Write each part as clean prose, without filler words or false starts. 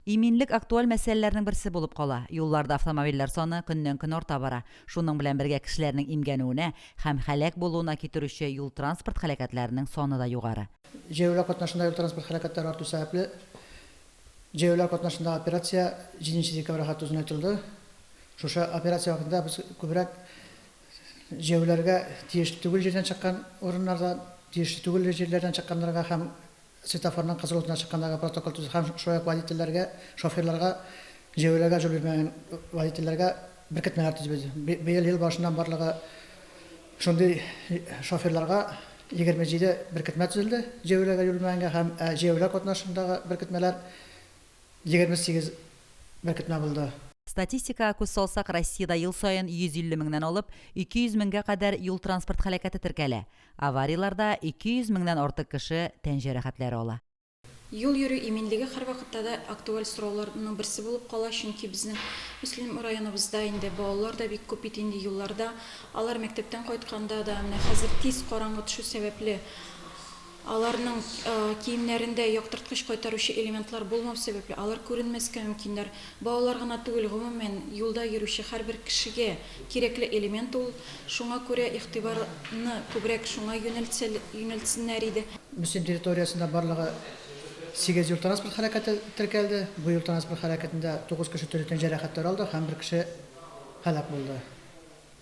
Иминлек актуаль мәсьәләләрнең берсе булып кала. Юлларда автомобильләр саны көннән-көн арта бара. Шуның белән бергә кешеләрнең имгәнүенә һәм һәлак булуына китерүче юл транспорт һәлакәтләренең саны да югары. Җәяүләр катнашында юл транспорт һәлакәтләре арту сәбәпле җәяүләр катнашында операция 7 декабрьгә тузынытылды. Шушы операция вакытында без күбрәк җәяүләргә тиешле түгел җирдән чыккан урыннарда, тиешле түгел җирләрдән чыкканнарга һәм светофорның кызыл утына чыкканнарга протокол төзү һәм шулай ук водительләргә, шоферларга, җәяүләргә җул бирмәгән водительләргә беркетмәләр төзебез. Быел ел башыннан барлыгы шундый шоферларга 27 беркетмә төзелде, җәяүләргә җул бирмәгәнгә һәм җәяүләр катнашындагы беркетмәләр 28 беркетмә булды. Статистикага күз салсак, Россиядә ел саен 150 меңнән алып 200 меңгә кадәр юл транспорт һәлакәте теркәлә. Аварияларда 200 меңнән артык кеше тән җәрәхәтләре ала. Юл йөрү иминлеге һәр вакытта да актуаль сорауларның берсе булып кала, чөнки безнең Мөслим районыбызда инде балалар да бик күп бит инде юлларда. Алар мәктәптән кайтканда да менә хәзер тиз караңгы төшү сәбәпле аларның киемнәрендә яктырткыч кайтаручы элементлар булмау сәбәпле алар күренмәскә мөмкиннәр. Балалар гына түгел, гомумән юлда йөрүче һәрбер кешегә кирәкле элемент ул. Шуңа күрә игътибарны күбрәк шуңа юнәлтсеннәр иде. Мөслим территориясында барлыгы 8 юл транспорт һәлакәте теркәлде. Бу юл транспорт һәлакәтендә 9 кеше төрле җәрәхәтләр алды һәм 1 кеше һәлак булды.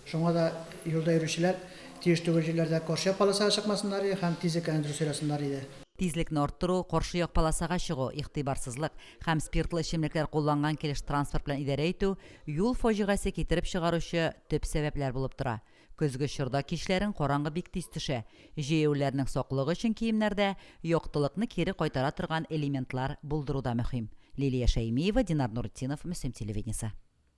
Шуңа да юлда йөрүчеләр тиешле түгел җирләрдә каршы полосага чыкмасыннар һәм тизлекне дөрес сөйләсеннәр иде. Тизлекне арттыру, каршы як полосага чыгу, игътибарсызлык һәм спиртлы эчемлекләр кулланган килеш транспорт белән идарә итү юл фаҗигасе китереп чыгаручы төп сәбәпләр булып тора. Көзге чорда кичләрен караңгы бик тиз төшә. Җәяүләрнең саклыгы өчен киемнәрдә яктылыкны кире кайтара торган элементлар булдыру да мөһим. Лилия Шәймиева, Динар Нуртдинов, Мөслим телевидениесе.